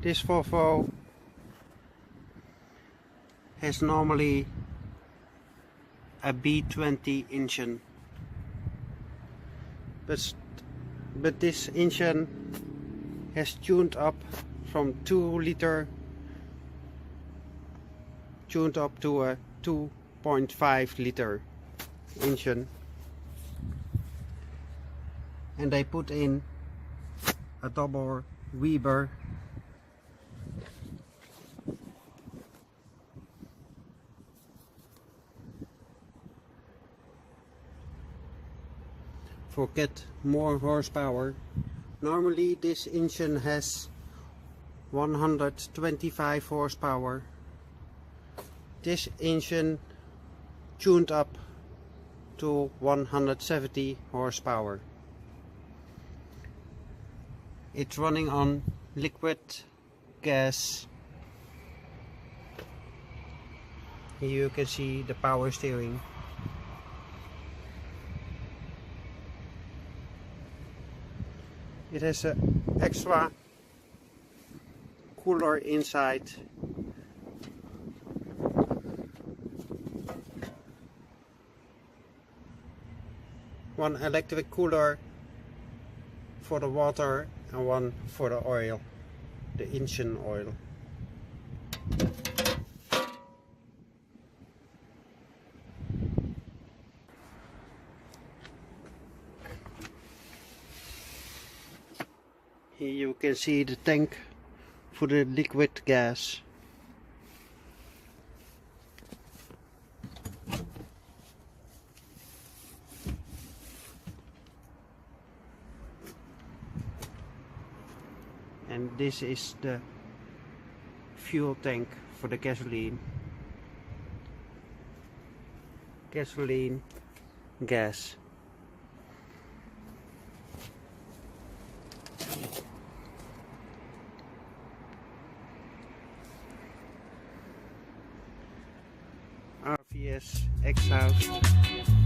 This Volvo has normally a B20 engine, but this engine has tuned up from 2 liter tuned up to a 2.5 liter engine, and they put in a double Weber for get more horsepower. Normally this engine has 125 horsepower. This engine tuned up to 170 horsepower. It's running on liquid gas. Here you can see the power steering. It has an extra cooler inside. One electric cooler for the water and one for the oil, the engine oil. Here you can see the tank for the liquid gas. And this is the fuel tank for the gasoline. Gasoline gas. RVS exhaust.